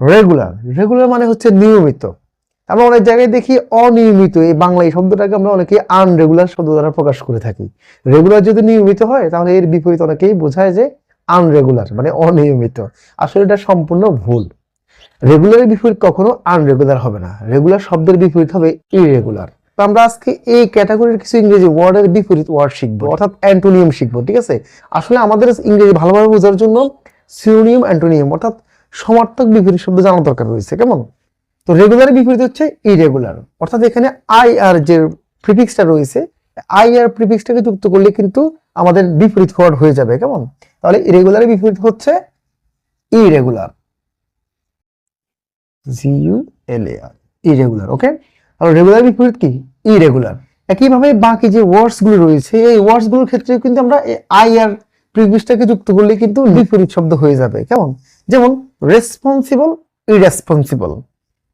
Regular, regular মানে হচ্ছে নিয়মিত। আমরা অনেক জায়গায় দেখি অনিয়মিত, এই বাংলা এই শব্দটাকে আমরা অনেকে আনরেগুলার শব্দ দ্বারা প্রকাশ করে থাকি। রেগুলার যদি নিয়মিত হয় তাহলে এর বিপরীত অনেকেই বোঝায় যে আনরেগুলার মানে অনিয়মিত। আসলে এটা সম্পূর্ণ ভুল। রেগুলারের বিপরীত কখনো আনরেগুলার হবে না, রেগুলার শব্দের বিপরীত হবে ইরেগুলার। তো আমরা আজকে এই ক্যাটাগরির কিছু ইংরেজি ওয়ার্ডের বিপরীত ওয়ার্ড শিখবো, অর্থাৎ অ্যান্টোনিয়াম শিখবো। ঠিক আছে, আসলে আমাদের ইংরেজি ভালোভাবে বোঝার জন্য সিনোনিয়াম অ্যান্টোনিয়াম অর্থাৎ সমার্থক বিপরীত শব্দ জানা দরকার রয়েছে। কেমন? তো রেগুলারের বিপরীত হচ্ছে ইরেগুলার, অর্থাৎ এখানে আই আর যে প্রিফিক্সটা রয়েছে, আই আর প্রিফিক্সটাকে যুক্ত করলে কিন্তু আমাদের বিপরীত ওয়ার্ড হয়ে যাবে। কেমন? তাহলে ইরেগুলারের বিপরীত হচ্ছে ইরেগুলার, GULAR, ইরেগুলার। ওকে, আর রেগুলার বিপরীত কি? ইরেগুলার। একইভাবে বাকি যে ওয়ার্ডস গুলো রয়েছে এই ওয়ার্ডস গুলোর ক্ষেত্রে কিন্তু আমরা আই আর প্রিফিক্সটাকে যুক্ত করলে কিন্তু বিপরীত শব্দ হয়ে যাবে। কেমন? যেমন responsible, irresponsible,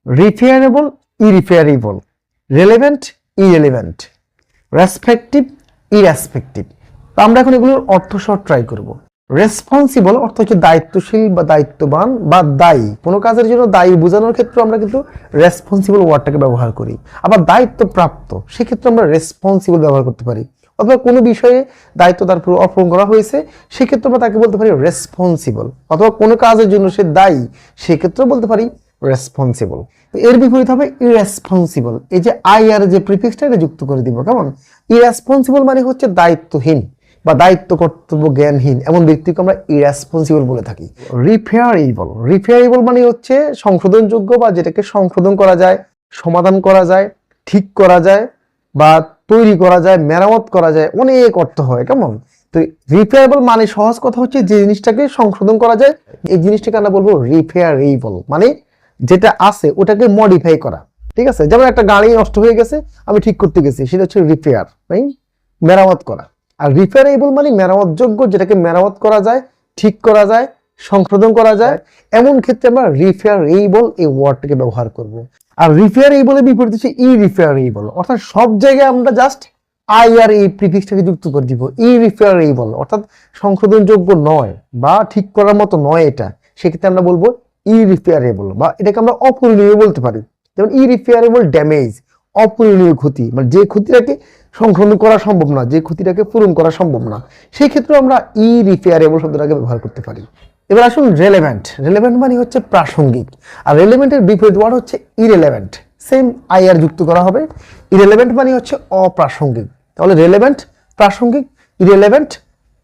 repairable, irreparable, relevant, irrelevant, respective, irrespective. তো আমরা এখন এগুলোর অর্থ সহ ট্রাই করব। রেসপন্সিবল অর্থ হচ্ছে দায়িত্বশীল বা দায়িত্ববান বা দায়ী। কোনো কাজের জন্য দায়ী বোঝানোর ক্ষেত্রে আমরা কিন্তু রেসপন্সিবল ওয়ার্ডটাকে ব্যবহার করি। আবার দায়িত্বপ্রাপ্ত, সেক্ষেত্রে আমরা রেসপন্সিবল ব্যবহার করতে পারি। অথবা কোনো বিষয়ে দায়িত্ব তার উপর অর্পণ করা হয়েছে, সেক্ষেত্রে আমরা তাকে বলতে পারি রেসপন্সিবল। অথবা কোনো কাজের জন্য সে দায়ী, সেক্ষেত্রে বলতে পারি রেসপন্সিবল। এর বিপরীত হবে ইরেসপন্সিবল। এই যে আই আর যে প্রিফিক্সটা এটা যুক্ত করে দিব। কেমন? ইরেসপন্সিবল মানে হচ্ছে দায়িত্বহীন বা দায়িত্ব কর্তব্য জ্ঞানহীন, এমন ব্যক্তিকে আমরা ইরেসপন্সিবল বলে থাকি। রিপেয়ারেবল, রিপেয়ারেবল মানে হচ্ছে সংশোধনযোগ্য বা যেটাকে সংশোধন করা যায়, সমাধান করা যায়, ঠিক করা যায় বা তৈরি করা যায়, মেরামত করা যায়, অনেক অর্থ হয়। কেমন? তো রিপেয়ারেবল মানে সহজ কথা হচ্ছে যে জিনিসটাকে সংশোধন করা যায়, এই জিনিসটাকে আমরা বলবো রিপেয়ারেবল, মানে যেটা আছে ওটাকে মডিফাই করা। ঠিক আছে, যেমন একটা গাড়ি নষ্ট হয়ে গেছে, আমি ঠিক করতে গেছি, সেটা হচ্ছে রিপেয়ার, মেরামত করা। আর রিপেয়ারেবল মানে মেরামতযোগ্য, যেটাকে মেরামত করা যায়, ঠিক করা যায়, সংশোধন করা যায়, এমন ক্ষেত্রে আমরা রিপেয়ারেবল এই ওয়ার্ডটাকে ব্যবহার করব। আর রিপেয়ারেবলের বিপরীত হচ্ছে ইরিপেয়ারেবল, অর্থাৎ সব জায়গায় আমরা জাস্ট আই আর এই প্রিফিক্সটাকে যুক্ত করে দিব। ইরিপেয়ারেবল অর্থাৎ সংশোধনযোগ্য নয় বা ঠিক করার মতো নয় এটা, সেক্ষেত্রে আমরা বলবো ইরিপেয়ারেবল, বা এটাকে আমরা অপূরণীয় বলতে পারি। যেমন ইরিপেয়ারেবল ড্যামেজ, অপূরণীয় ক্ষতি, মানে যে ক্ষতিটাকে সংশোধন করা সম্ভব না, যে ক্ষতিটাকে পূরণ করা সম্ভব না, সেই ক্ষেত্রে আমরা ইরিপেয়ারেবল শব্দটাকে ব্যবহার করতে পারি। এবার আসুন রেলেভেন্ট। রেলেভেন্ট মানে হচ্ছে প্রাসঙ্গিক, আর রেলেভেন্টের বিপরীত ওয়ার্ড হচ্ছে ইরেলেভেন্ট। সেম আই আর যুক্ত করা হবে। ইরেলেভেন্ট মানে হচ্ছে অপ্রাসঙ্গিক। তাহলে রেলেভেন্ট প্রাসঙ্গিক, ইরেলেভেন্ট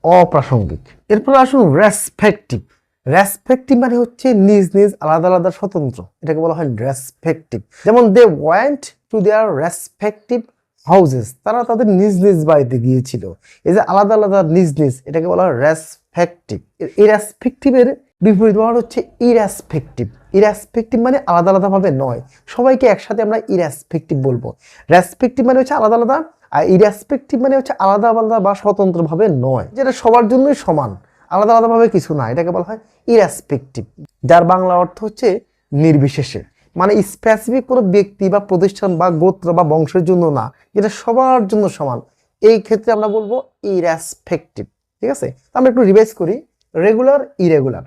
অপ্রাসঙ্গিক। এরপর আসুন রেসপেক্টিভ। রেসপেক্টিভ মানে হচ্ছে নিজ নিজ, আলাদা আলাদা, স্বতন্ত্র, এটাকে বলা হয় রেসপেক্টিভ। যেমন they went to their respective houses, তারা তাদের নিজ নিজ বাড়িতে গিয়েছিল। এই যে আলাদা আলাদা নিজ নিজ, এটাকে বলা হয় রেসপেক্টিভ। ইরেসপেক্টিভের বিপরীত ওয়ার্ড হচ্ছে ইরেসপেক্টিভ। ইরেসপেক্টিভ মানে আলাদা আলাদা ভাবে নয়, সবাইকে একসাথে আমরা ইরেসপেক্টিভ বলবো। রেসপেক্টিভ মানে হচ্ছে আলাদা আলাদা, আর ইরেসপেক্টিভ মানে হচ্ছে আলাদা আলাদা বা স্বতন্ত্র ভাবে নয়, যেটা সবার জন্যই সমান, আলাদা আলাদা ভাবে কিছু না, এটাকে বলা হয় ইরেসপেক্টিভ, যার বাংলা অর্থ হচ্ছে নির্বিশেষে, মানে স্পেসিফিক কোনো ব্যক্তি বা প্রতিষ্ঠান বা গোত্র বা বংশের জন্য না, যেটা সবার জন্য সমান, এই ক্ষেত্রে আমরা বলবো ইরেসপেক্টিভ। ঠিক আছে, আমরা একটু রিভাইজ করি। Regular, irregular,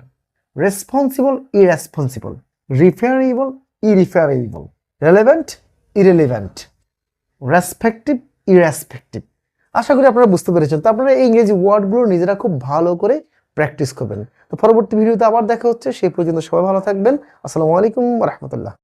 responsible, irresponsible, repairable, irreparable, relevant, irrelevant, respective, irrespective. আশা করি আপনারা বুঝতে পেরেছেন। তো আপনারা এই ইংরেজি ওয়ার্ডগুলো নিজেরা খুব ভালো করে প্র্যাকটিস করবেন। তো পরবর্তী ভিডিওতে আবার দেখা হচ্ছে, সেই পর্যন্ত সবাই ভালো থাকবেন। আসসালামু আলাইকুম ওয়া রাহমাতুল্লাহ।